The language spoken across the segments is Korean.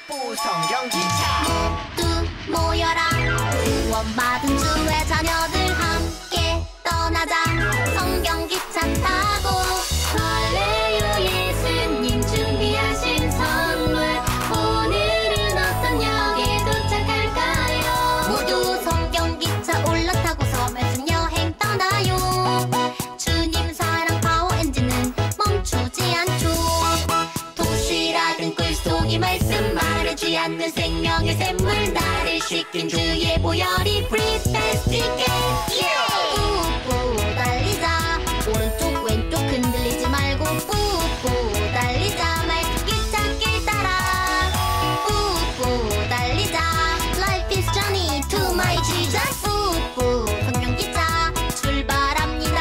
뽀뽀 성경 기차 모두 모여라 구원받은 주의 자녀들 함께 떠나자 성경 기차 타고 설레요 예수님 준비하신 선물 오늘은 어떤 역에 도착할까요 모두 성경 기차 올라타고서 맺은 여행 떠나요 주님 사랑 파워 엔진은 멈추지 않죠 도시락은 꿀속이 말씀 마르지 않는 생명의 샘물 나를 씻긴 주의 보혈이 프리패스티게 뿌뿌 달리자 오른쪽 왼쪽 흔들리지 말고 뿌뿌 달리자 말씀 기찻길 따라 뿌뿌 달리자 Life is journey to my Jesus 뿌뿌 성경 기차 출발합니다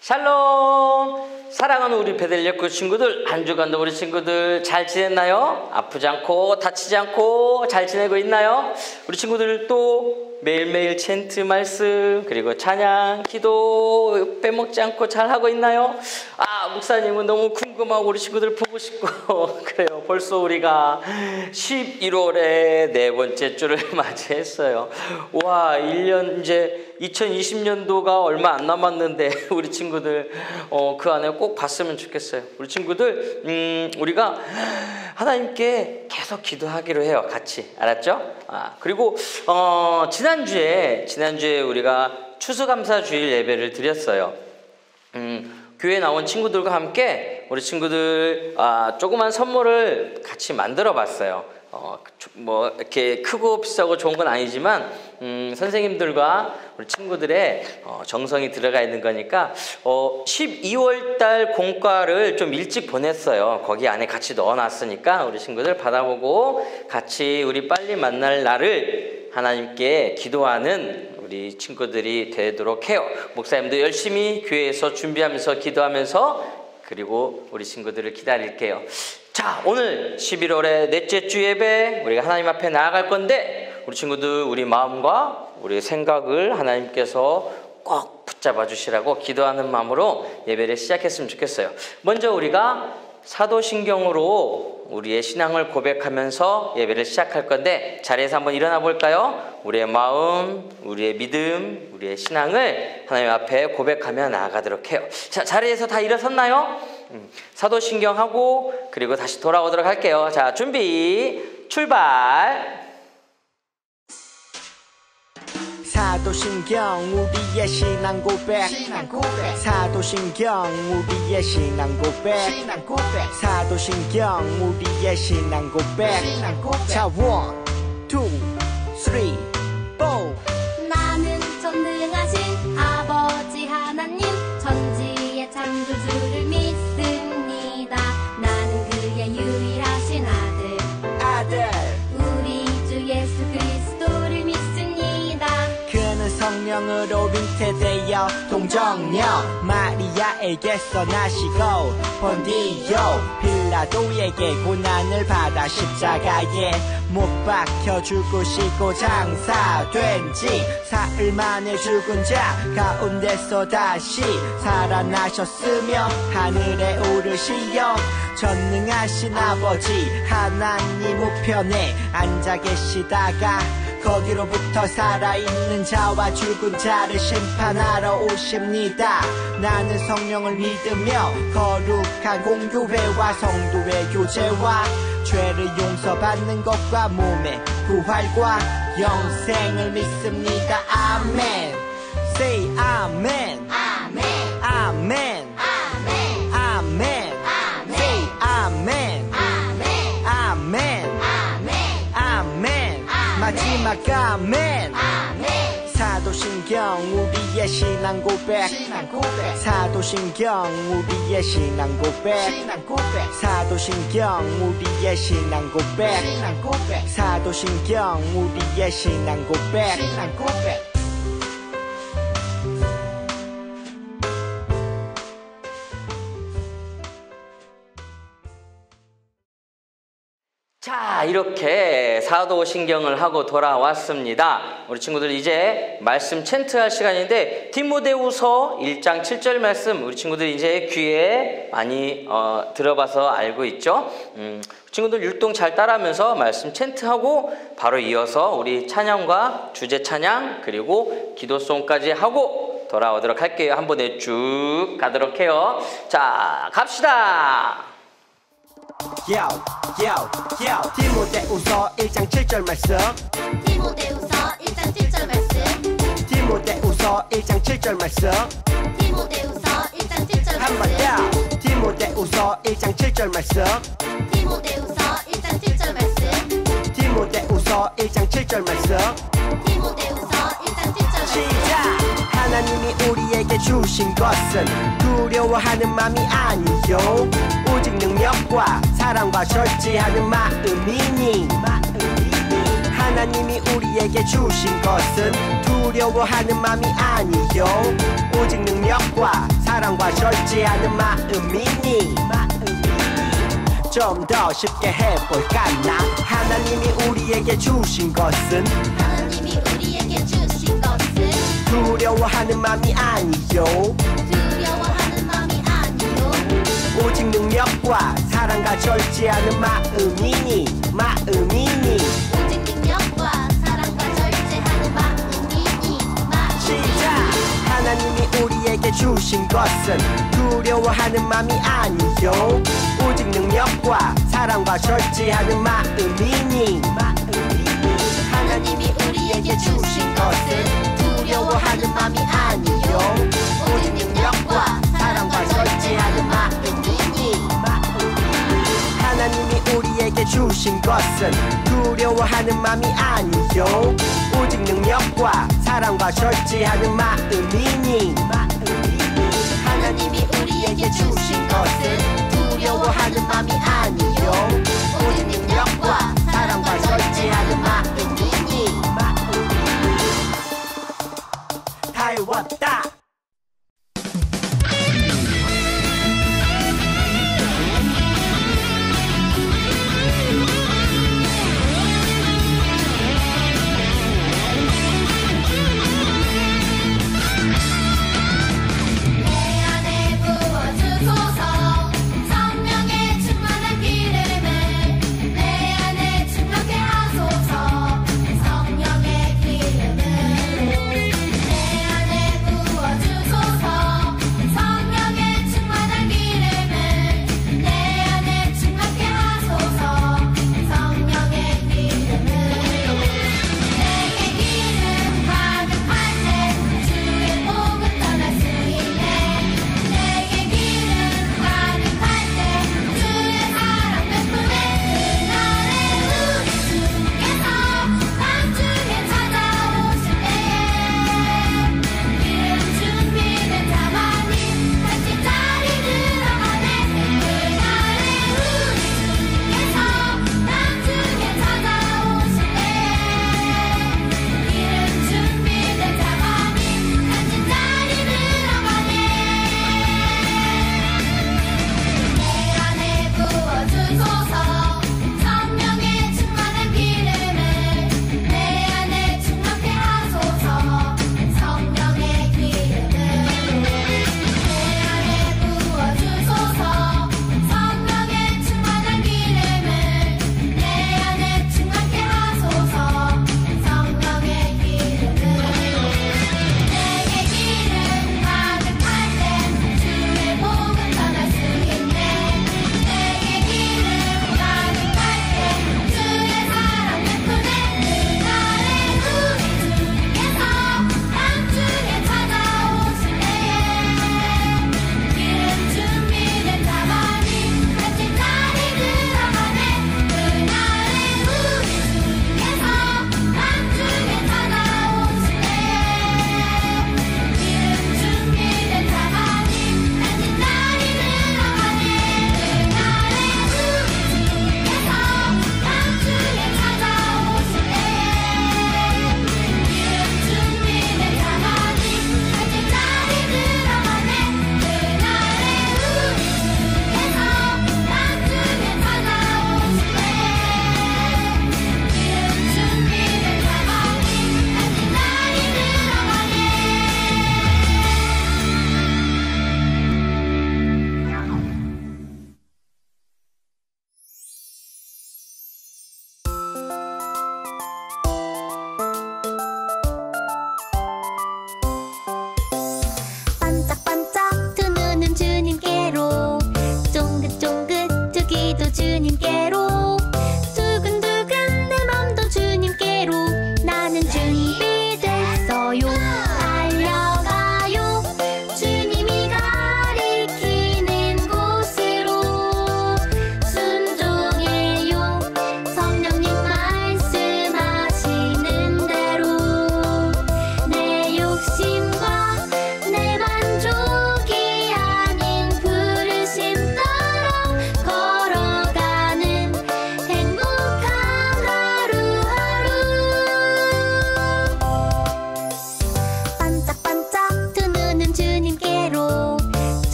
샬롬! 사랑하는 우리 베들레헴 친구들, 한 주간도 우리 친구들 잘 지냈나요? 아프지 않고 다치지 않고 잘 지내고 있나요? 우리 친구들 또 매일매일 챈트 말씀 그리고 찬양, 기도 빼먹지 않고 잘 하고 있나요? 아, 목사님은 너무 궁금하고 우리 친구들 보고 싶고 그래요. 벌써 우리가 11월에 네 번째 주를 맞이했어요. 와, 1년 이제 2020년도가 얼마 안 남았는데 우리 친구들 그 안에 꼭 봤으면 좋겠어요. 우리 친구들 우리가 하나님께 계속 기도하기로 해요. 같이. 알았죠? 그리고 지난주에 우리가 추수감사주일 예배를 드렸어요. 교회에 나온 친구들과 함께 우리 친구들 조그만 선물을 같이 만들어 봤어요. 뭐 이렇게 크고 비싸고 좋은 건 아니지만 선생님들과 우리 친구들의 정성이 들어가 있는 거니까 12월 달 공과를 좀 일찍 보냈어요. 거기 안에 같이 넣어놨으니까 우리 친구들 받아보고 같이 우리 빨리 만날 날을 하나님께 기도하는 우리 친구들이 되도록 해요. 목사님도 열심히 교회에서 준비하면서 기도하면서 그리고 우리 친구들을 기다릴게요. 자, 오늘 11월의 넷째 주 예배 우리가 하나님 앞에 나아갈 건데 우리 친구들 우리 마음과 우리 생각을 하나님께서 꼭 붙잡아 주시라고 기도하는 마음으로 예배를 시작했으면 좋겠어요. 먼저 우리가 사도신경으로 우리의 신앙을 고백하면서 예배를 시작할 건데 자리에서 한번 일어나 볼까요? 우리의 마음, 우리의 믿음, 우리의 신앙을 하나님 앞에 고백하며 나아가도록 해요. 자, 자리에서 다 일어섰나요? 사도신경하고 그리고 다시 돌아오도록 할게요. 자, 준비 출발. 사도신경 우리의 신앙 고백 사도신경 우리의 신앙 고백 사도신경 우리의 신앙 고백 자, 1, 2, 3, 4 나는 전능하신 아버지 하나님 천지의 창조주를 믿습니다 나는 그의 유일하신 아들 우리 주 예수 그리스도를 믿습니다 그는 성령으로 잉태되어 동정녀 마리아에게서 나시고 본디오 빌라도에게 고난을 받아 십자가에 못 박혀 죽으시고 장사된 지 사흘 만에 죽은 자 가운데서 다시 살아나셨으며 하늘에 오르시어 전능하신 아버지 하나님 우편에 앉아 계시다가 거기로부터 살아있는 자와 죽은 자를 심판하러 오십니다. 나는 성령을 믿으며 거룩한 공교회와 성도의 교제와 죄를 용서받는 것과 몸의 부활과 영생을 믿습니다. 아멘. Say 아멘. 아멘 아멘. 아멘 아멘. Say 아멘. 아멘 아멘. 아멘 아멘. 마지막 아멘. 아멘 사도신경 우리의 신앙 고백 사도신경 우리의 신앙 고백 사도신경 우리의 신앙 고백 사도신경 우리의 신앙 고백 자, 이렇게 사도신경을 하고 돌아왔습니다. 우리 친구들 이제 말씀 챈트할 시간인데 디모데후서 1장 7절 말씀 우리 친구들 이제 귀에 많이 들어봐서 알고 있죠. 친구들 율동 잘 따라하면서 말씀 챈트하고 바로 이어서 우리 찬양과 주제 찬양 그리고 기도송까지 하고 돌아오도록 할게요. 한 번에 쭉 가도록 해요. 자, 갑시다. 디모데후서 1장 7절 말씀. 디모데후서 1장 7절 말씀. 디모데후서 1장 7절 말씀. 디모데후서 1장 7절 한 번 말씀. 더. 디모데후서 1장 7절 말씀. 디모데후서 1장 7절 말씀. 디모데후서 1장 7절 말씀. 디모데후서 1장 7절 말씀. 시작. 하나님이 우리에게 주신 것은 두려워하는 마음이 아니요 오직 능력과 사랑과 절제하는 마음이니. 하나님이 우리에게 주신 것은 두려워하는 마음이 아니요 오직 능력과 사랑과 절제하는 마음이니. 좀 더 쉽게 해볼까 나. 하나님이 우리에게 주신 것은 하나님이 우리에게 주신 것은 두려워하는 마음이 아니요 두려워하는 마음이 아니요 오직 능력과 사랑과 절제하는 마음이니. 오직 능력과 사랑과 절제하는 마음이니. 시작. 하나님이 우리에게 주신 것은 두려워하는 마음이 아니요 오직 능력과 사랑과 절제하는 마음이니. 하나님이 우리에게 주신 것은 두려워하는 마음이 아니요 오직 능력과 사랑과 절제하는 마음이니. 하나님이 우리에게 주신 것은 두려워하는 마음이 아니요 오직 능력과 사랑과 절제하는 마음이니. 하나님이 우리에게 주신 것은 두려워하는 마음이 아니요 오직 능력과 사랑과 절제하는 마음이니. 다 외웠다.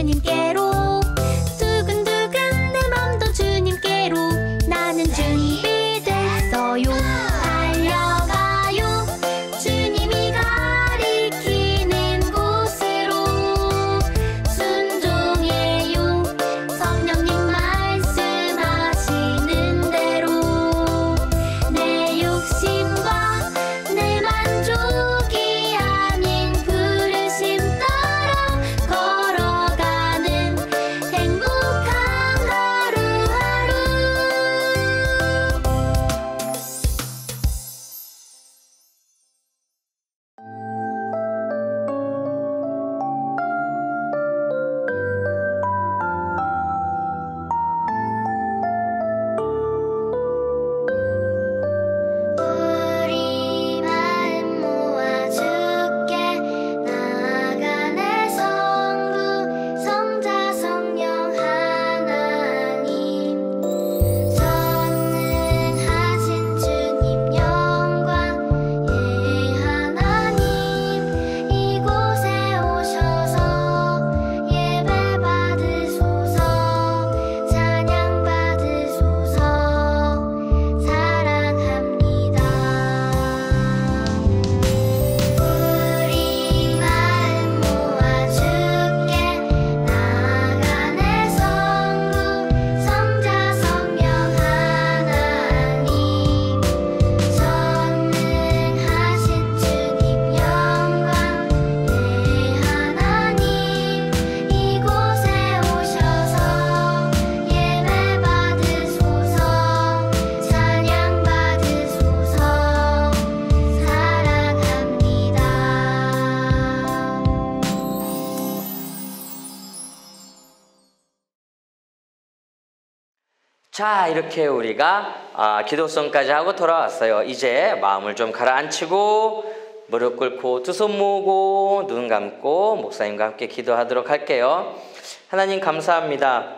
주님께로 두근두근 내 맘도 주님께로 나는 준비됐어요 달려가요 주님이 가리키는 곳으로 순종해요 성령님 말씀하시는 대로 내 욕심과 내 만족이 아닌 부르심 따라 걸어가는 행복한 하루하루 우리 마음 모아 주께 나아가네 성부 성자 성령 하나님 전능하신 주님 영광 예 하나님 이곳에 오셔서 예배 받으소서 찬양 받으소서 사랑합니다 우리 마음 모아 주께 나아가네 성부 성자 성령 하나님 전능하신 주님 영광 예 하나님 이곳에 오셔서 예배 받으소서 찬양 받으소서 사랑합니다 자, 이렇게 우리가 기도성까지 하고 돌아왔어요. 이제 마음을 좀 가라앉히고 무릎 꿇고 두 손 모으고 눈 감고 목사님과 함께 기도하도록 할게요. 하나님 감사합니다.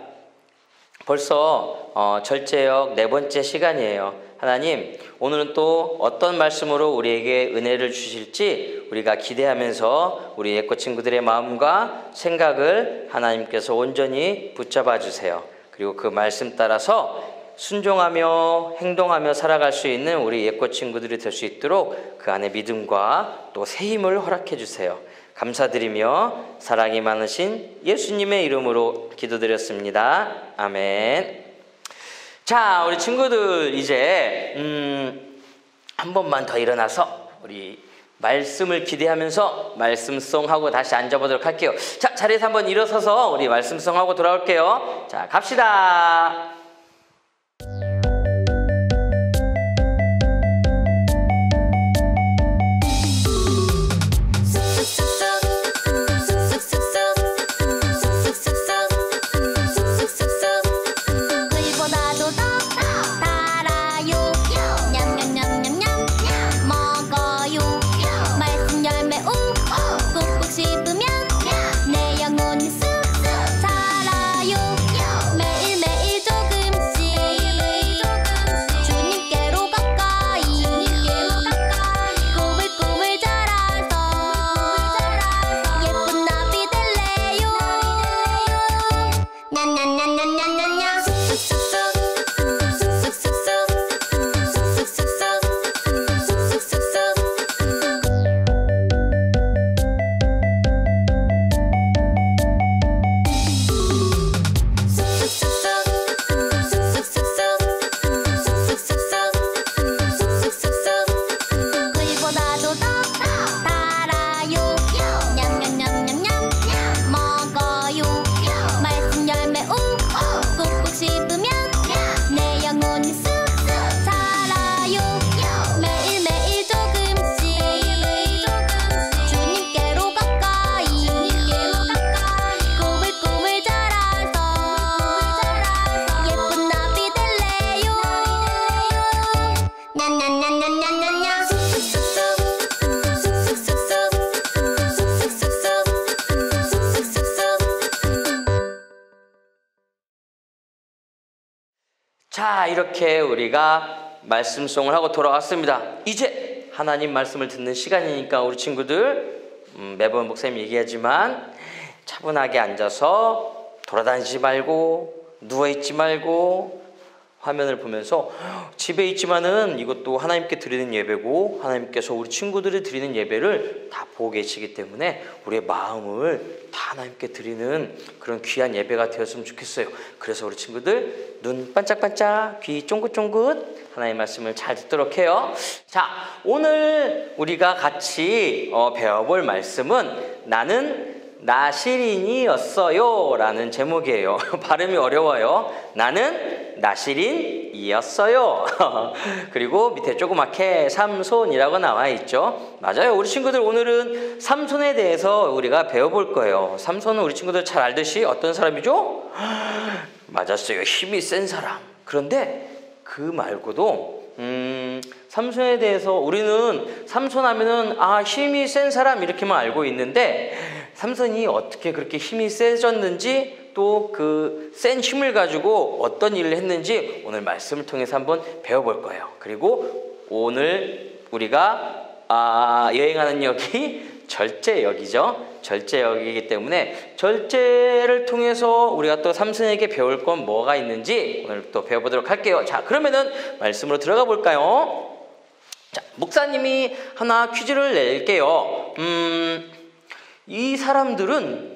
벌써 절제역 4번째 시간이에요. 하나님, 오늘은 또 어떤 말씀으로 우리에게 은혜를 주실지 우리가 기대하면서 우리 예꼬 친구들의 마음과 생각을 하나님께서 온전히 붙잡아 주세요. 그리고 그 말씀 따라서 순종하며 행동하며 살아갈 수 있는 우리 예꼬 친구들이 될 수 있도록 그 안에 믿음과 또 새 힘을 허락해 주세요. 감사드리며 사랑이 많으신 예수님의 이름으로 기도드렸습니다. 아멘. 자, 우리 친구들 이제 한 번만 더 일어나서 우리 말씀을 기대하면서 말씀송하고 다시 앉아보도록 할게요. 자, 자리에서 한번 일어서서 우리 말씀송하고 돌아올게요. 자, 갑시다. 글보다도 더 달아요 냠냠냠냠냠 먹어요 말씀 열매 꾹꾹 씹으면 내 영혼이 쑥쑥 자라요 매일매일 조금씩 주님께로 가까이 꾸불꾸불 자라서 예쁜 나비 될래요 냠냠냠냠냠냠 글보다도 더 달아요 냠냠냠냠냠 먹어요 말씀 열매 꾹꾹 씹으면 내 영혼이 쑥쑥 자라요 매일매일 조금씩 주님께로 가까이 꾸불꾸불 자라서 예쁜 나비 될래요 냠냠냠냠냠냠 자, 이렇게 우리가 말씀송을 하고 돌아왔습니다. 이제 하나님 말씀을 듣는 시간이니까 우리 친구들 매번 목사님 얘기하지만 차분하게 앉아서 돌아다니지 말고 누워있지 말고 화면을 보면서 집에 있지만은 이것도 하나님께 드리는 예배고 하나님께서 우리 친구들이 드리는 예배를 다 보고 계시기 때문에 우리의 마음을 다 하나님께 드리는 그런 귀한 예배가 되었으면 좋겠어요. 그래서 우리 친구들 눈 반짝반짝 귀 쫑긋쫑긋 하나님의 말씀을 잘 듣도록 해요. 자, 오늘 우리가 같이 배워볼 말씀은 나는 나시린이었어요 라는 제목이에요. 발음이 어려워요. 나는 나시린이었어요. 그리고 밑에 조그맣게 삼손이라고 나와 있죠. 맞아요. 우리 친구들 오늘은 삼손에 대해서 우리가 배워볼 거예요. 삼손은 우리 친구들 잘 알듯이 어떤 사람이죠? 맞았어요. 힘이 센 사람. 그런데 그 말고도 삼손에 대해서 우리는 삼손 하면은 힘이 센 사람 이렇게만 알고 있는데 삼손이 어떻게 그렇게 힘이 세졌는지 또 그 센 힘을 가지고 어떤 일을 했는지 오늘 말씀을 통해서 한번 배워볼 거예요. 그리고 오늘 우리가 여행하는 역이 절제역이죠. 절제역이기 때문에 절제를 통해서 우리가 또 삼손에게 배울 건 뭐가 있는지 오늘 또 배워보도록 할게요. 자, 그러면은 말씀으로 들어가 볼까요? 자, 목사님이 하나 퀴즈를 낼게요. 이 사람들은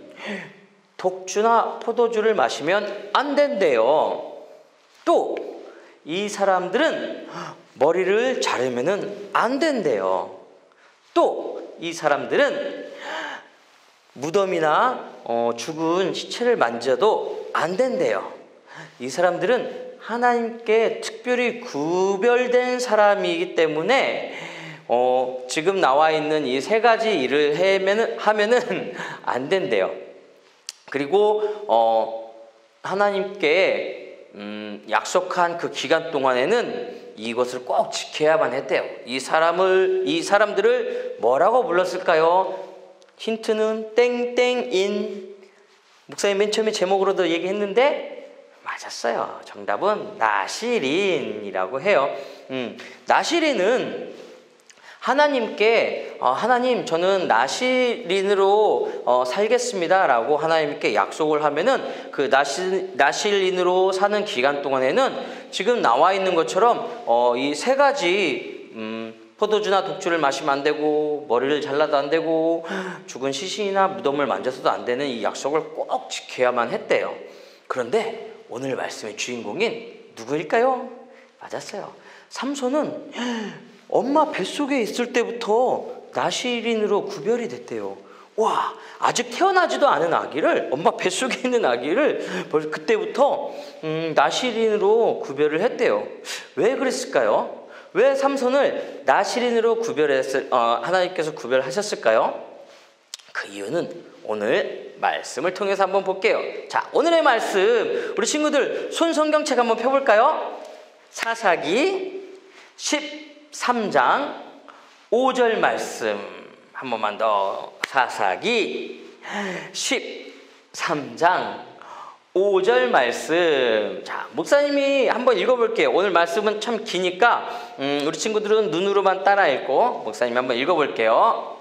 독주나 포도주를 마시면 안 된대요. 또 이 사람들은 머리를 자르면은 안 된대요. 또 이 사람들은 무덤이나 죽은 시체를 만져도 안 된대요. 이 사람들은 하나님께 특별히 구별된 사람이기 때문에 지금 나와 있는 이 세 가지 일을 하면은 안 된대요. 그리고 하나님께 약속한 그 기간 동안에는 이것을 꼭 지켜야만 했대요. 이 사람들을 뭐라고 불렀을까요? 힌트는 땡땡인. 목사님 맨 처음에 제목으로도 얘기했는데 맞았어요. 정답은 나시린이라고 해요. 나시린은 하나님께 하나님 저는 나시린으로 살겠습니다 라고 하나님께 약속을 하면은 그 나시린으로 사는 기간 동안에는 지금 나와 있는 것처럼 이 세 가지 포도주나 독주를 마시면 안 되고 머리를 잘라도 안 되고 죽은 시신이나 무덤을 만져서도 안 되는 이 약속을 꼭 지켜야만 했대요. 그런데 오늘 말씀의 주인공인 누구일까요? 맞았어요. 삼손은 엄마 뱃속에 있을 때부터 나시린으로 구별이 됐대요. 와, 아직 태어나지도 않은 아기를, 엄마 뱃속에 있는 아기를 벌써 그때부터 나시린으로 구별을 했대요. 왜 그랬을까요? 왜 삼손을 나시린으로 하나님께서 구별하셨을까요? 그 이유는 오늘 말씀을 통해서 한번 볼게요. 자, 오늘의 말씀 우리 친구들 손 성경책 한번 펴볼까요? 사사기 13장 5절 말씀 한 번만 더. 사사기 13장 5절 말씀. 자, 목사님이 한번 읽어볼게요. 오늘 말씀은 참 기니까 우리 친구들은 눈으로만 따라 읽고 목사님이 한번 읽어볼게요.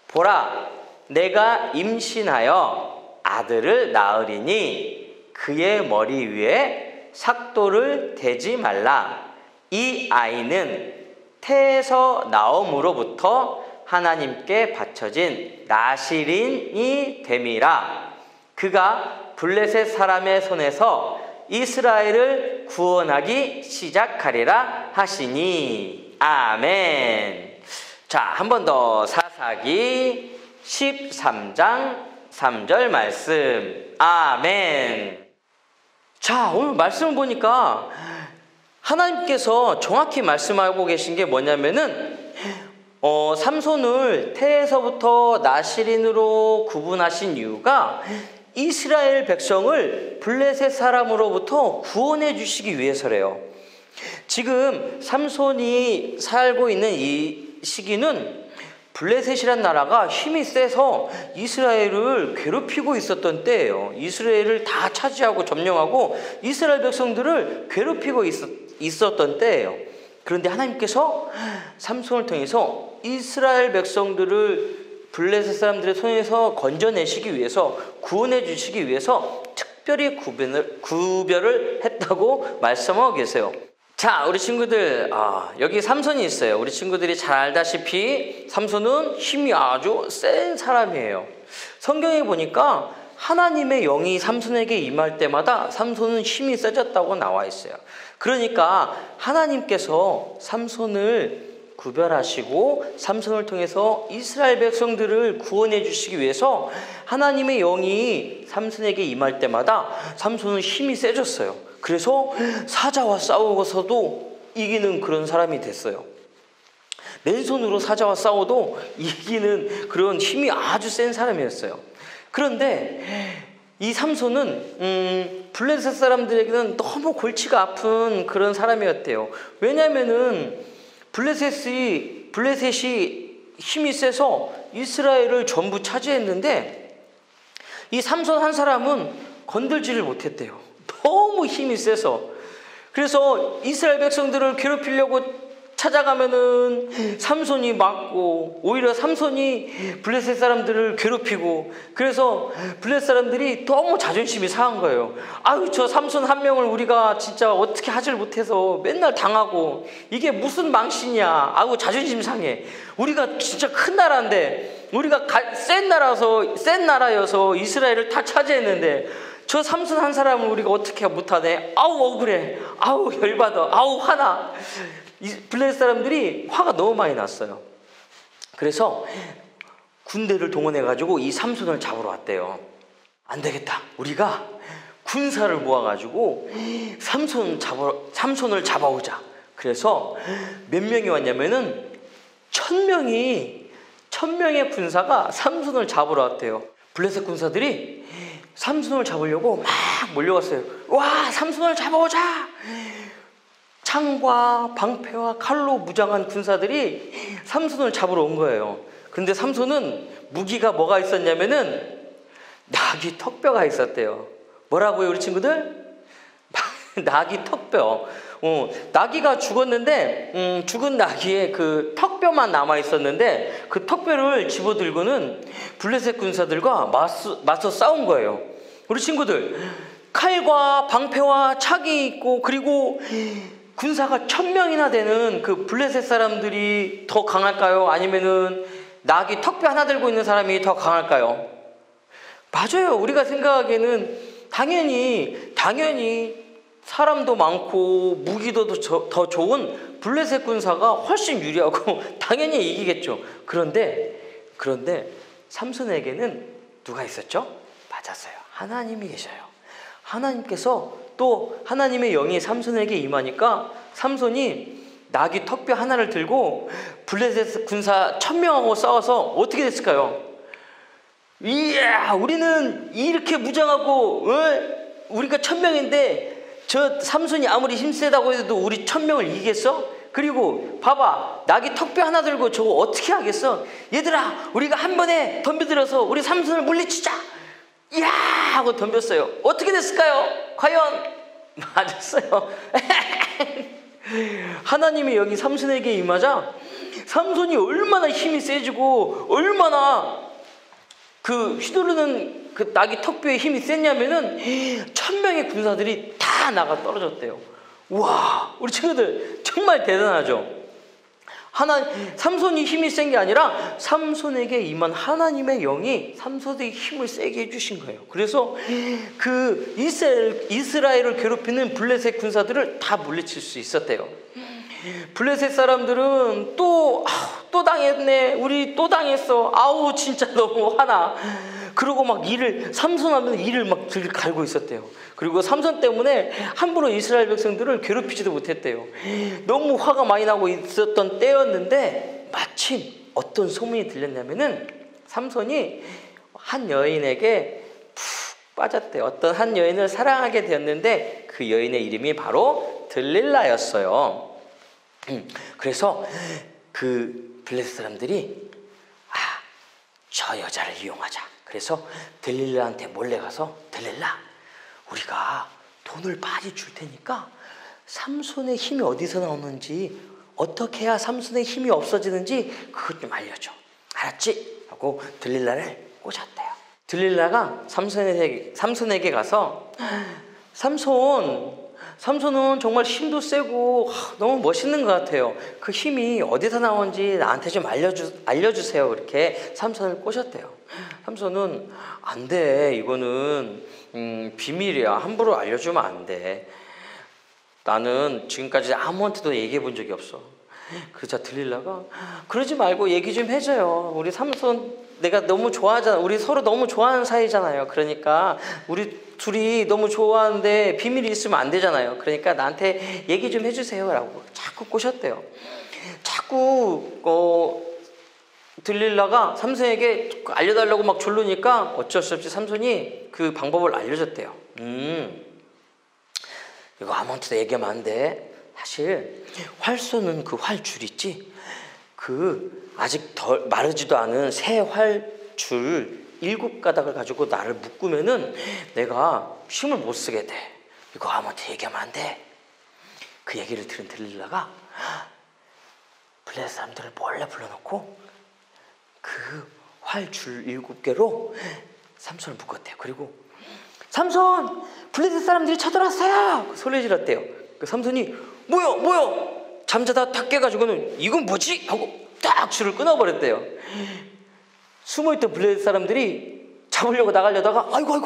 보라, 내가 임신하여 아들을 낳으리니 그의 머리 위에 삭도를 대지 말라. 이 아이는 태에서 나옴으로부터 하나님께 바쳐진 나시린이 됨이라. 그가 블레셋 사람의 손에서 이스라엘을 구원하기 시작하리라 하시니. 아멘. 자, 한 번 더. 사사기 13장 3절 말씀. 아멘. 자, 오늘 말씀을 보니까 하나님께서 정확히 말씀하고 계신 게 뭐냐면은 삼손을 태에서부터 나시린으로 구분하신 이유가 이스라엘 백성을 블레셋 사람으로부터 구원해 주시기 위해서래요. 지금 삼손이 살고 있는 이 시기는 블레셋이란 나라가 힘이 세서 이스라엘을 괴롭히고 있었던 때예요. 이스라엘을 다 차지하고 점령하고 이스라엘 백성들을 괴롭히고 있었던 때예요. 그런데 하나님께서 삼손을 통해서 이스라엘 백성들을 블레셋 사람들의 손에서 건져내시기 위해서, 구원해 주시기 위해서 특별히 구별을 했다고 말씀하고 계세요. 자, 우리 친구들, 여기 삼손이 있어요. 우리 친구들이 잘 알다시피 삼손은 힘이 아주 센 사람이에요. 성경에 보니까 하나님의 영이 삼손에게 임할 때마다 삼손은 힘이 세졌다고 나와 있어요. 그러니까 하나님께서 삼손을 구별하시고 삼손을 통해서 이스라엘 백성들을 구원해 주시기 위해서 하나님의 영이 삼손에게 임할 때마다 삼손은 힘이 세졌어요. 그래서 사자와 싸우고서도 이기는 그런 사람이 됐어요. 맨손으로 사자와 싸워도 이기는 그런 힘이 아주 센 사람이었어요. 그런데 이 삼손은 블레셋 사람들에게는 너무 골치가 아픈 그런 사람이었대요. 왜냐하면은 블레셋이 힘이 세서 이스라엘을 전부 차지했는데 이 삼손 한 사람은 건들지를 못했대요. 너무 힘이 세서. 그래서 이스라엘 백성들을 괴롭히려고 찾아가면은 삼손이 막고, 오히려 삼손이 블레셋 사람들을 괴롭히고, 그래서 블레셋 사람들이 너무 자존심이 상한 거예요. 아유, 저 삼손 한 명을 우리가 진짜 어떻게 하질 못해서 맨날 당하고, 이게 무슨 망신이야. 아유, 자존심 상해. 우리가 진짜 큰 나라인데, 우리가 센 나라여서 이스라엘을 다 차지했는데 저 삼손 한 사람을 우리가 어떻게 못하네. 아우, 억울해. 아우, 열받아. 아우, 화나. 블레셋 사람들이 화가 너무 많이 났어요. 그래서 군대를 동원해가지고 이 삼손을 잡으러 왔대요. 안 되겠다. 우리가 군사를 모아가지고 삼손을 잡아오자. 그래서 몇 명이 왔냐면은 1000명의 군사가 삼손을 잡으러 왔대요. 블레셋 군사들이 삼손을 잡으려고 막 몰려왔어요. 와, 삼손을 잡아오자! 창과 방패와 칼로 무장한 군사들이 삼손을 잡으러 온 거예요. 근데 삼손은 무기가 뭐가 있었냐면은 나귀 턱뼈가 있었대요. 뭐라고요, 우리 친구들? 나귀 턱뼈. 나귀가 죽었는데 죽은 나귀에 그 턱뼈만 남아 있었는데 그 턱뼈를 집어들고는 블레셋 군사들과 맞서 싸운 거예요. 우리 친구들, 칼과 방패와 창이 있고, 그리고 군사가 1000명이나 되는 그 블레셋 사람들이 더 강할까요? 아니면은 나귀 턱뼈 하나 들고 있는 사람이 더 강할까요? 맞아요. 우리가 생각하기에는 당연히 사람도 많고 무기도 더 좋은 블레셋 군사가 훨씬 유리하고 당연히 이기겠죠. 그런데 삼손에게는 누가 있었죠? 맞았어요. 하나님이 계셔요. 하나님께서 또 하나님의 영이 삼손에게 임하니까 삼손이 나귀 턱뼈 하나를 들고 블레셋 군사 1000명하고 싸워서 어떻게 됐을까요? 이야, 우리는 이렇게 무장하고 우리가 1000명인데 저 삼손이 아무리 힘세다고 해도 우리 1000명을 이기겠어? 그리고 봐봐, 나귀 턱뼈 하나 들고 저거 어떻게 하겠어? 얘들아, 우리가 한 번에 덤벼들어서 우리 삼손을 물리치자! 이야! 하고 덤볐어요. 어떻게 됐을까요? 과연 맞았어요. 하나님의 영이 삼손에게 임하자 삼손이 얼마나 힘이 세지고 얼마나 그 휘두르는 그 나귀 턱뼈에 힘이 셌냐면은 1000명의 군사들이 다 나가 떨어졌대요. 와, 우리 친구들 정말 대단하죠. 삼손이 힘이 센 게 아니라 삼손에게 임한 하나님의 영이 삼손의 힘을 세게 해주신 거예요. 그래서 그 이스라엘을 괴롭히는 블레셋 군사들을 다 물리칠 수 있었대요. 블레셋 사람들은 또 당했네. 우리 또 당했어. 아우, 진짜 너무 화나. 그러고 막 삼손하면 이를 막 갈고 있었대요. 그리고 삼손 때문에 함부로 이스라엘 백성들을 괴롭히지도 못했대요. 너무 화가 많이 나고 있었던 때였는데 마침 어떤 소문이 들렸냐면은 삼손이 한 여인에게 푹 빠졌대요. 어떤 한 여인을 사랑하게 되었는데 그 여인의 이름이 바로 들릴라였어요. 그래서 그 블레셋 사람들이 저 여자를 이용하자. 그래서 들릴라한테 몰래 가서, 들릴라, 우리가 돈을 많이 줄 테니까 삼손의 힘이 어디서 나오는지, 어떻게 해야 삼손의 힘이 없어지는지 그것 좀 알려줘. 알았지? 하고 들릴라를 꼬셨대요. 들릴라가 삼손에게 가서 삼손은 정말 힘도 세고 너무 멋있는 것 같아요. 그 힘이 어디서 나오는지 나한테 좀 알려주세요. 이렇게 삼손을 꼬셨대요. 삼손은 안 돼. 이거는 비밀이야. 함부로 알려주면 안 돼. 나는 지금까지 아무한테도 얘기해 본 적이 없어. 그러자 들릴라가 그러지 말고 얘기 좀 해줘요. 우리 삼손 내가 너무 좋아하잖아. 우리 서로 너무 좋아하는 사이잖아요. 그러니까 우리 둘이 너무 좋아하는데 비밀이 있으면 안 되잖아요. 그러니까 나한테 얘기 좀 해주세요. 라고 자꾸 꼬셨대요. 자꾸 들릴라가 삼손에게 알려달라고 막 졸르니까 어쩔 수 없이 삼손이 그 방법을 알려줬대요. 이거 아무한테도 얘기하면 안 돼. 사실 활 쏘는 그 활줄 있지? 그 아직 덜 마르지도 않은 새 활줄 7가닥을 가지고 나를 묶으면은 내가 힘을 못 쓰게 돼. 이거 아무한테 얘기하면 안 돼. 그 얘기를 들은 들릴라가 블레셋 사람들을 몰래 불러놓고 그 활줄 7개로 삼손을 묶었대요. 그리고 삼손! 블레셋 사람들이 쳐들어왔어요! 소리 질렀대요. 그 삼손이 뭐야? 잠자다 탁 깨가지고는 이건 뭐지? 하고 딱 줄을 끊어버렸대요. 숨어있던 블레셋 사람들이 잡으려고 나가려다가 아이고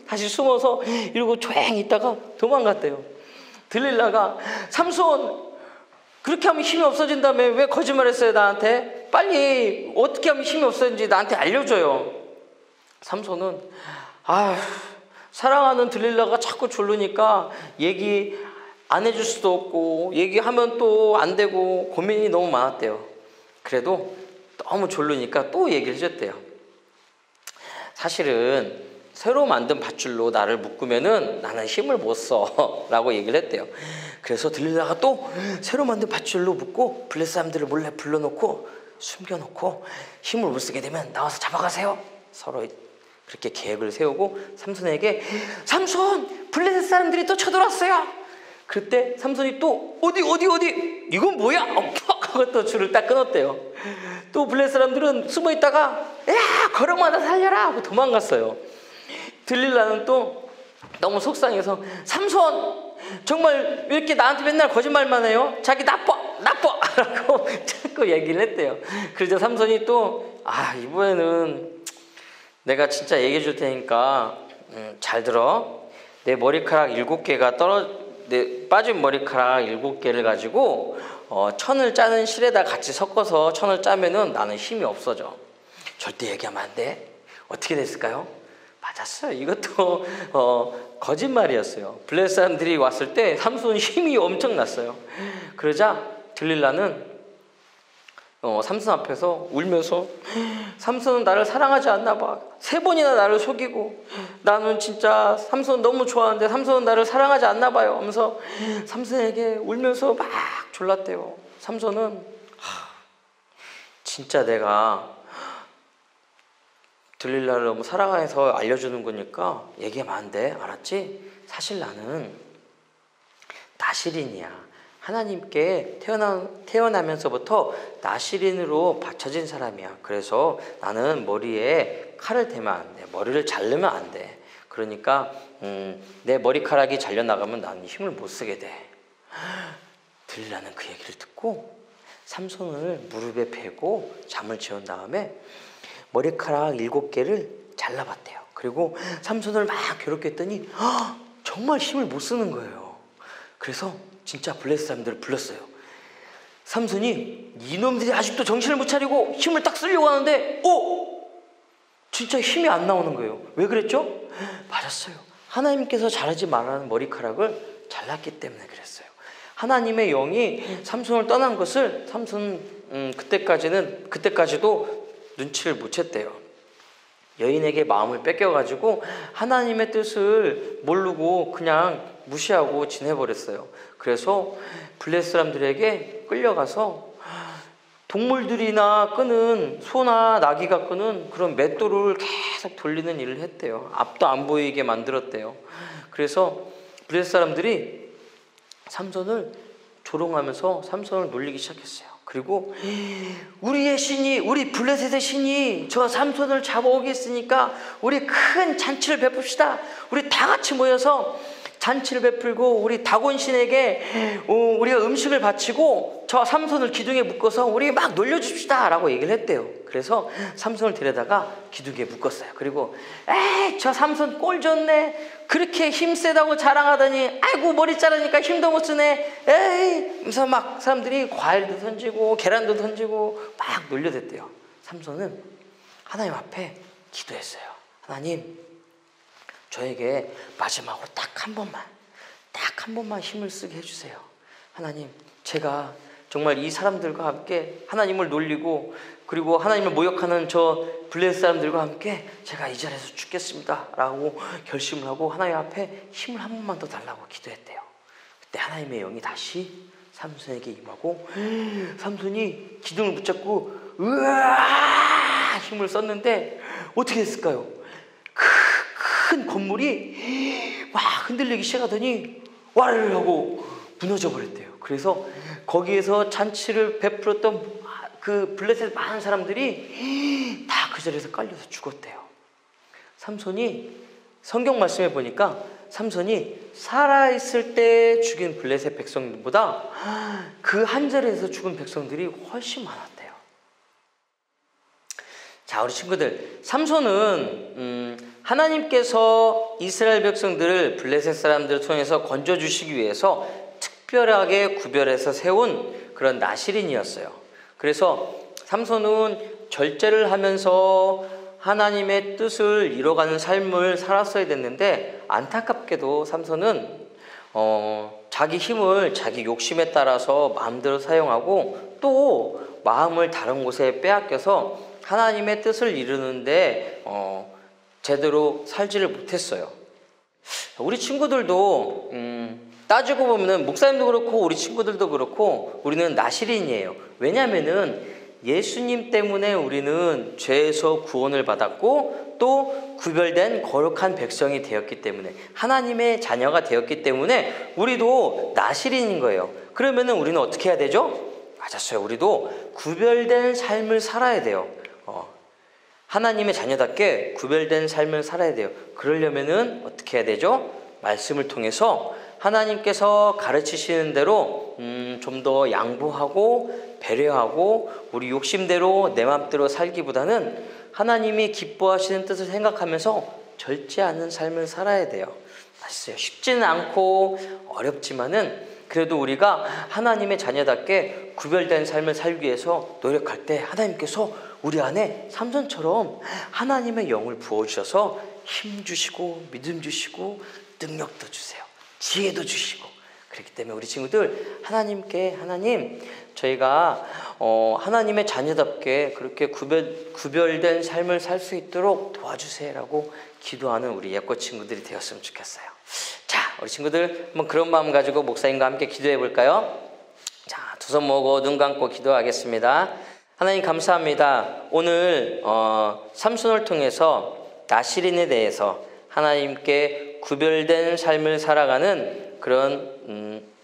다시 숨어서 이러고 조용히 있다가 도망갔대요. 들릴라가 삼손 그렇게 하면 힘이 없어진다며 왜 거짓말했어요 나한테? 빨리 어떻게 하면 힘이 없어지는지 나한테 알려줘요. 삼손은 사랑하는 들릴라가 자꾸 졸르니까 얘기 안 해줄 수도 없고 얘기하면 또 안 되고 고민이 너무 많았대요. 그래도 너무 졸르니까 또 얘기를 해줬대요. 사실은 새로 만든 밧줄로 나를 묶으면은 나는 힘을 못 써 라고 얘기를 했대요. 그래서 들릴라가 또 새로 만든 밧줄로 묶고 블레셋 사람들을 몰래 불러놓고 숨겨놓고 힘을 못 쓰게 되면 나와서 잡아가세요. 서로 그렇게 계획을 세우고 삼손에게 삼손! 블레셋 사람들이 또 쳐들어왔어요. 그때 삼손이 또 어디 이건 뭐야? 하고 또 줄을 딱 끊었대요. 또 블레셋 사람들은 숨어있다가 야 거룩마다 살려라 하고 도망갔어요. 들릴라는 또 너무 속상해서 삼손 정말 왜 이렇게 나한테 맨날 거짓말만 해요? 자기 나빠 라고 자꾸 얘기를 했대요. 그러자 삼손이 또 이번에는 내가 진짜 얘기해 줄 테니까 잘 들어. 내 머리카락 7개가 빠진 머리카락 7개를 가지고 천을 짜는 실에다 같이 섞어서 천을 짜면은 나는 힘이 없어져. 절대 얘기하면 안 돼. 어떻게 됐을까요? 맞았어요. 이것도 거짓말이었어요. 블레셋 사람들이 왔을 때 삼손 힘이 엄청났어요. 그러자 들릴라는 삼손 앞에서 울면서 삼손은 나를 사랑하지 않나 봐. 3번이나 나를 속이고 나는 진짜 삼손 너무 좋아하는데 삼손은 나를 사랑하지 않나 봐요 하면서 삼손에게 울면서 막 졸랐대요. 삼손은 진짜 내가 들릴라를 너무 사랑해서 알려주는 거니까 얘기하면 안 돼. 알았지? 사실 나는 나시린이야. 하나님께 태어나면서부터 나시린으로 바쳐진 사람이야. 그래서 나는 머리에 칼을 대면 안 돼. 머리를 자르면 안 돼. 그러니까 내 머리카락이 잘려나가면 나는 힘을 못 쓰게 돼. 들릴라는 그 얘기를 듣고 삼손을 무릎에 베고 잠을 재운 다음에 머리카락 7개를 잘라봤대요. 그리고 삼손을 막 괴롭혔더니 정말 힘을 못 쓰는 거예요. 그래서 진짜 블레셋 사람들을 불렀어요. 삼손이 이놈들이 아직도 정신을 못 차리고 힘을 딱 쓰려고 하는데 진짜 힘이 안 나오는 거예요. 왜 그랬죠? 맞았어요. 하나님께서 자르지 말라는 머리카락을 잘랐기 때문에 그랬어요. 하나님의 영이 삼손을 떠난 것을 삼손 그때까지도 눈치를 못 챘대요. 여인에게 마음을 뺏겨가지고 하나님의 뜻을 모르고 그냥 무시하고 지내버렸어요. 그래서 블레셋 사람들에게 끌려가서 동물들이나 끄는 소나 나귀가 끄는 그런 맷돌을 계속 돌리는 일을 했대요. 앞도 안 보이게 만들었대요. 그래서 블레셋 사람들이 삼손을 조롱하면서 삼손을 놀리기 시작했어요. 그리고 우리의 신이, 우리 블레셋의 신이 저 삼손을 잡아오겠으니까 우리 큰 잔치를 베풉시다. 우리 다 같이 모여서 잔치를 베풀고 우리 다곤 신에게 우리가 음식을 바치고 저 삼손을 기둥에 묶어서 우리 막 놀려줍시다 라고 얘기를 했대요. 그래서 삼손을 데려다가 기둥에 묶었어요. 그리고 에이 저 삼손 꼴 좋네, 그렇게 힘세다고 자랑하더니 아이고 머리 자르니까 힘도 못 쓰네, 에이. 그래서 막 사람들이 과일도 던지고 계란도 던지고 막 놀려댔대요. 삼손은 하나님 앞에 기도했어요. 하나님, 저에게 마지막으로 딱 한 번만 힘을 쓰게 해주세요. 하나님, 제가 정말 이 사람들과 함께 하나님을 놀리고 그리고 하나님을 모욕하는 저 블레셋 사람들과 함께 제가 이 자리에서 죽겠습니다 라고 결심을 하고 하나님 앞에 힘을 한 번만 더 달라고 기도했대요. 그때 하나님의 영이 다시 삼손에게 임하고 삼손이 기둥을 붙잡고 으아 힘을 썼는데 어떻게 했을까요? 큰 건물이 막 흔들리기 시작하더니 와르르 하고 무너져 버렸대요. 그래서 거기에서 잔치를 베풀었던 그 블레셋 많은 사람들이 다 그 자리에서 깔려서 죽었대요. 삼손이, 성경 말씀에 보니까 삼손이 살아있을 때 죽인 블레셋 백성들보다 그 한 자리에서 죽은 백성들이 훨씬 많았대요. 자, 우리 친구들, 삼손은 하나님께서 이스라엘 백성들을 블레셋 사람들을 통해서 건져주시기 위해서 특별하게 구별해서 세운 그런 나실인이었어요. 그래서 삼손은 절제를 하면서 하나님의 뜻을 이뤄가는 삶을 살았어야 됐는데 안타깝게도 삼손은 자기 힘을 자기 욕심에 따라서 마음대로 사용하고 또 마음을 다른 곳에 빼앗겨서 하나님의 뜻을 이루는데 제대로 살지를 못했어요. 우리 친구들도 따지고 보면은 목사님도 그렇고 우리 친구들도 그렇고 우리는 나실인이에요. 왜냐하면은 예수님 때문에 우리는 죄에서 구원을 받았고 또 구별된 거룩한 백성이 되었기 때문에 하나님의 자녀가 되었기 때문에 우리도 나실인인 거예요. 그러면은 우리는 어떻게 해야 되죠? 맞았어요. 우리도 구별된 삶을 살아야 돼요. 하나님의 자녀답게 구별된 삶을 살아야 돼요. 그러려면은 어떻게 해야 되죠? 말씀을 통해서 하나님께서 가르치시는 대로 좀 더 양보하고 배려하고 우리 욕심대로 내 맘대로 살기보다는 하나님이 기뻐하시는 뜻을 생각하면서 절제하는 삶을 살아야 돼요. 맞아요. 쉽지는 않고 어렵지만은 그래도 우리가 하나님의 자녀답게 구별된 삶을 살기 위해서 노력할 때 하나님께서 우리 안에 삼손처럼 하나님의 영을 부어주셔서 힘 주시고 믿음 주시고 능력도 주세요. 지혜도 주시고. 그렇기 때문에 우리 친구들 하나님 저희가 하나님의 자녀답게 그렇게 구별된 삶을 살 수 있도록 도와주세요라고 기도하는 우리 예꼬 친구들이 되었으면 좋겠어요. 자, 우리 친구들 한번 그런 마음 가지고 목사님과 함께 기도해 볼까요? 자, 두 손 모으고 눈 감고 기도하겠습니다. 하나님 감사합니다. 오늘 삼손을 통해서 나실인에 대해서 하나님께 구별된 삶을 살아가는 그런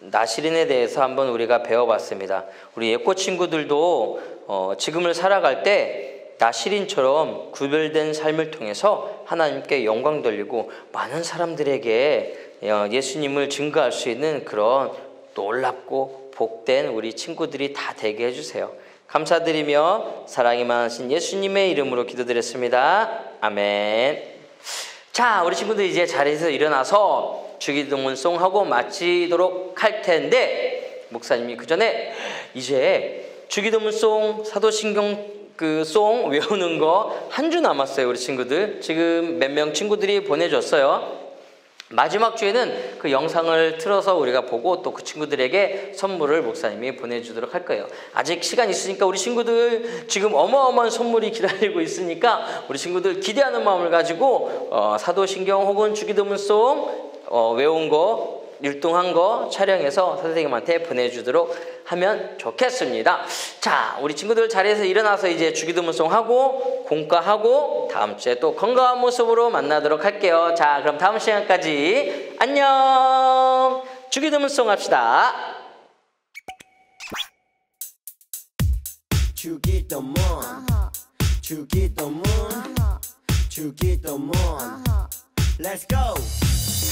나실인에 대해서 한번 우리가 배워봤습니다. 우리 예꼬 친구들도 지금을 살아갈 때 나실인처럼 구별된 삶을 통해서 하나님께 영광 돌리고 많은 사람들에게 예수님을 증거할 수 있는 그런 놀랍고 복된 우리 친구들이 다 되게 해주세요. 감사드리며 사랑이 많으신 예수님의 이름으로 기도드렸습니다. 아멘. 자, 우리 친구들 이제 자리에서 일어나서 주기도문송 하고 마치도록 할 텐데 목사님이 그 전에 이제 주기도문송 사도신경 그 송 외우는 거 한 주 남았어요. 우리 친구들 지금 몇 명 친구들이 보내줬어요. 마지막 주에는 그 영상을 틀어서 우리가 보고 또 그 친구들에게 선물을 목사님이 보내주도록 할 거예요. 아직 시간 있으니까 우리 친구들 지금 어마어마한 선물이 기다리고 있으니까 우리 친구들 기대하는 마음을 가지고 사도신경 혹은 주기도문송 외운 거 율동한 거 촬영해서 선생님한테 보내주도록 하면 좋겠습니다. 자, 우리 친구들 자리에서 일어나서 이제 주기도문송 하고 공과하고 다음 주에 또 건강한 모습으로 만나도록 할게요. 자, 그럼 다음 시간까지 안녕. 주기도문송 합시다. 주기도문 주기도문 주기도문 Let's go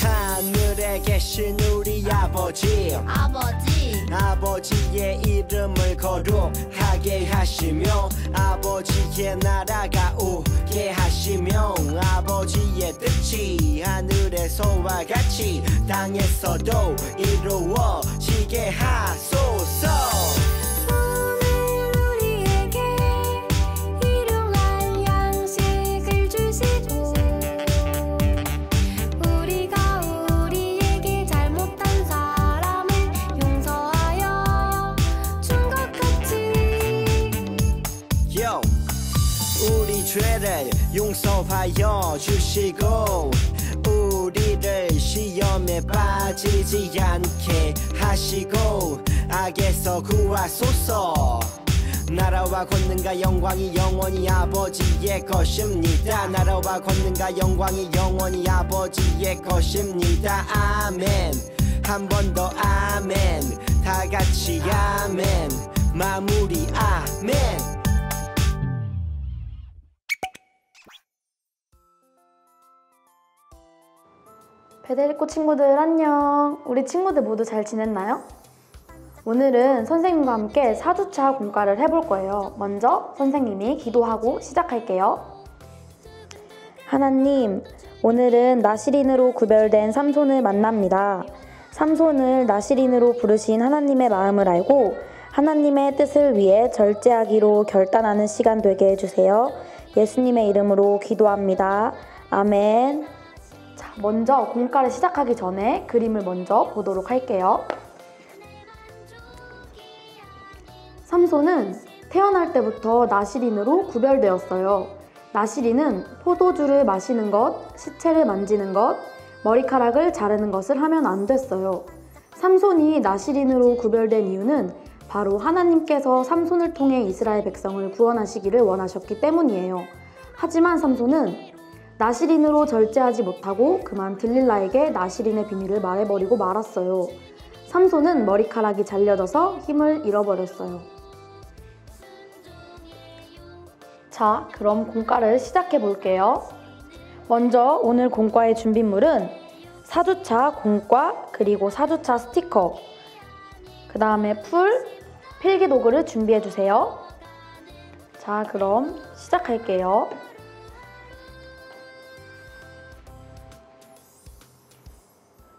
하늘에 계신 우리 아버지 아버지의 이름을 거룩하게 하시며 아버지의 나라가 오게 하시며 아버지의 뜻이 하늘에서와 같이 땅에서도 이루어지게 하소서. 우리 죄를 용서하여 주시고 우리를 시험에 빠지지 않게 하시고 악에서 구하소서. 나라와 권능과 영광이 영원히 아버지의 것입니다. 나라와 권능과 영광이 영원히 아버지의 것입니다. 아멘. 한 번 더 아멘. 다 같이 아멘. 마무리 아멘. 베델코 친구들 안녕. 우리 친구들 모두 잘 지냈나요? 오늘은 선생님과 함께 4주차 공과를 해볼 거예요. 먼저 선생님이 기도하고 시작할게요. 하나님, 오늘은 나시린으로 구별된 삼손을 만납니다. 삼손을 나시린으로 부르신 하나님의 마음을 알고 하나님의 뜻을 위해 절제하기로 결단하는 시간 되게 해주세요. 예수님의 이름으로 기도합니다. 아멘. 자, 먼저 공과를 시작하기 전에 그림을 먼저 보도록 할게요. 삼손은 태어날 때부터 나시린으로 구별되었어요. 나시린은 포도주를 마시는 것, 시체를 만지는 것, 머리카락을 자르는 것을 하면 안 됐어요. 삼손이 나시린으로 구별된 이유는 바로 하나님께서 삼손을 통해 이스라엘 백성을 구원하시기를 원하셨기 때문이에요. 하지만 삼손은 나시린으로 절제하지 못하고 그만 들릴라에게 나시린의 비밀을 말해버리고 말았어요. 삼손은 머리카락이 잘려져서 힘을 잃어버렸어요. 자, 그럼 공과를 시작해 볼게요. 먼저 오늘 공과의 준비물은 4주차 공과 그리고 4주차 스티커, 그 다음에 풀, 필기도구를 준비해 주세요. 자, 그럼 시작할게요.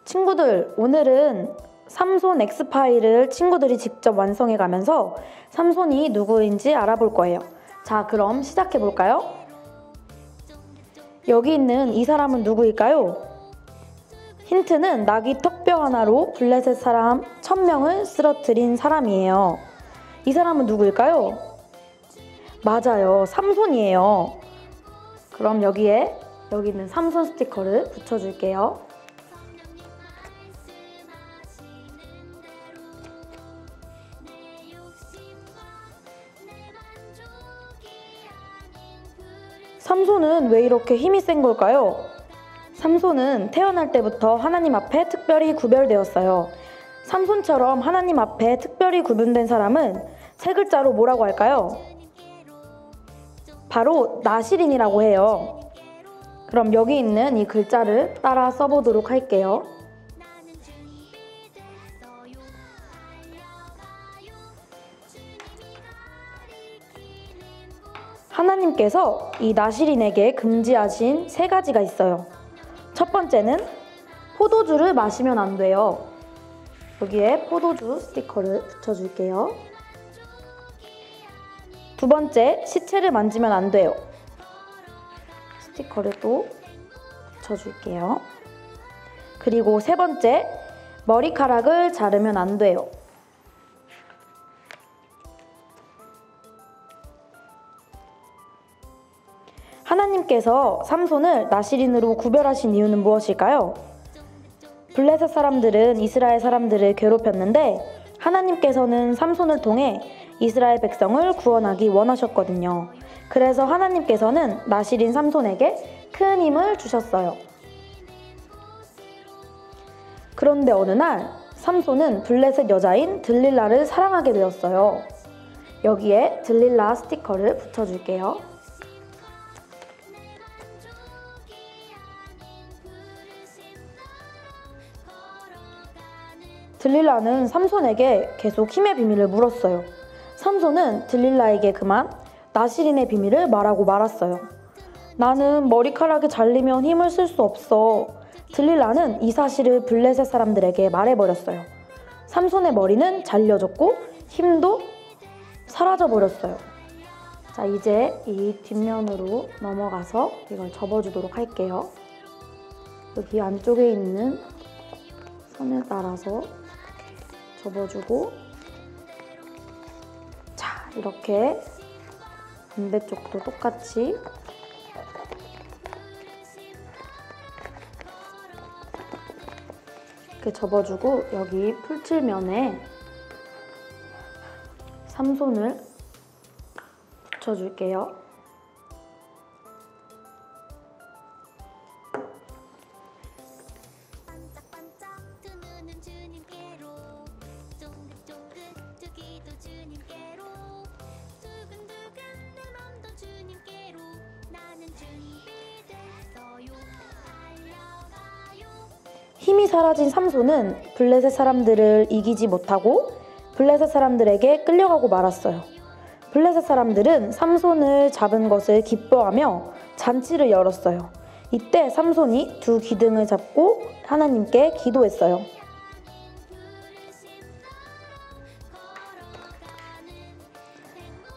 친구들, 오늘은 삼손 X파일을 친구들이 직접 완성해 가면서 삼손이 누구인지 알아볼 거예요. 자, 그럼 시작해 볼까요? 여기 있는 이 사람은 누구일까요? 힌트는 나귀 턱뼈 하나로 블레셋 사람 1000명을 쓰러뜨린 사람이에요. 이 사람은 누구일까요? 맞아요, 삼손이에요. 그럼 여기 있는 삼손 스티커를 붙여줄게요. 삼손은 왜 이렇게 힘이 센 걸까요? 삼손은 태어날 때부터 하나님 앞에 특별히 구별되었어요. 삼손처럼 하나님 앞에 특별히 구분된 사람은 세 글자로 뭐라고 할까요? 바로 나시린이라고 해요. 그럼 여기 있는 이 글자를 따라 써보도록 할게요. 하나님께서 이 나시린에게 금지하신 세 가지가 있어요. 첫 번째는 포도주를 마시면 안 돼요. 여기에 포도주 스티커를 붙여줄게요. 두 번째, 시체를 만지면 안 돼요. 스티커를 또 붙여줄게요. 그리고 세 번째, 머리카락을 자르면 안 돼요. 하나님께서 삼손을 나시린으로 구별하신 이유는 무엇일까요? 블레셋 사람들은 이스라엘 사람들을 괴롭혔는데 하나님께서는 삼손을 통해 이스라엘 백성을 구원하기 원하셨거든요. 그래서 하나님께서는 나시린 삼손에게 큰 힘을 주셨어요. 그런데 어느 날 삼손은 블레셋 여자인 들릴라를 사랑하게 되었어요. 여기에 들릴라 스티커를 붙여줄게요. 들릴라는 삼손에게 계속 힘의 비밀을 물었어요. 삼손은 들릴라에게 그만 나시린의 비밀을 말하고 말았어요. 나는 머리카락이 잘리면 힘을 쓸 수 없어. 들릴라는 이 사실을 블레셋 사람들에게 말해버렸어요. 삼손의 머리는 잘려졌고 힘도 사라져버렸어요. 자, 이제 이 뒷면으로 넘어가서 이걸 접어주도록 할게요. 여기 안쪽에 있는 선을 따라서 접어주고, 자, 이렇게 반대쪽도 똑같이 이렇게 접어주고, 여기 풀칠면에 삼손을 붙여줄게요. 힘이 사라진 삼손은 블레셋 사람들을 이기지 못하고 블레셋 사람들에게 끌려가고 말았어요. 블레셋 사람들은 삼손을 잡은 것을 기뻐하며 잔치를 열었어요. 이때 삼손이 두 기둥을 잡고 하나님께 기도했어요.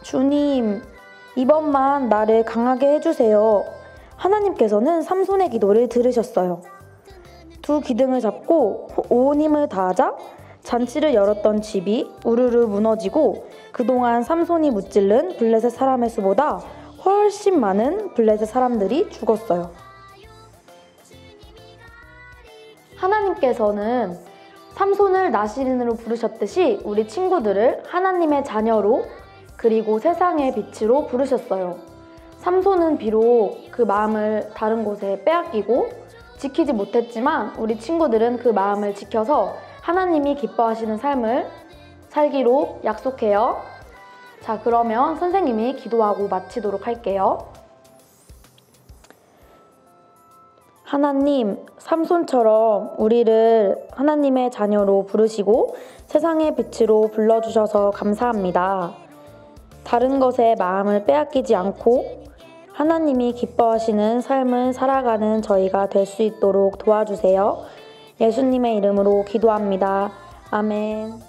주님, 이번만 나를 강하게 해주세요. 하나님께서는 삼손의 기도를 들으셨어요. 두 기둥을 잡고 온 힘을 다하자 잔치를 열었던 집이 우르르 무너지고 그동안 삼손이 무찔른 블레셋 사람의 수보다 훨씬 많은 블레셋 사람들이 죽었어요. 하나님께서는 삼손을 나시린으로 부르셨듯이 우리 친구들을 하나님의 자녀로 그리고 세상의 빛으로 부르셨어요. 삼손은 비록 그 마음을 다른 곳에 빼앗기고 지키지 못했지만 우리 친구들은 그 마음을 지켜서 하나님이 기뻐하시는 삶을 살기로 약속해요. 자, 그러면 선생님이 기도하고 마치도록 할게요. 하나님, 삼손처럼 우리를 하나님의 자녀로 부르시고 세상의 빛으로 불러주셔서 감사합니다. 다른 것에 마음을 빼앗기지 않고 하나님이 기뻐하시는 삶을 살아가는 저희가 될 수 있도록 도와주세요. 예수님의 이름으로 기도합니다. 아멘.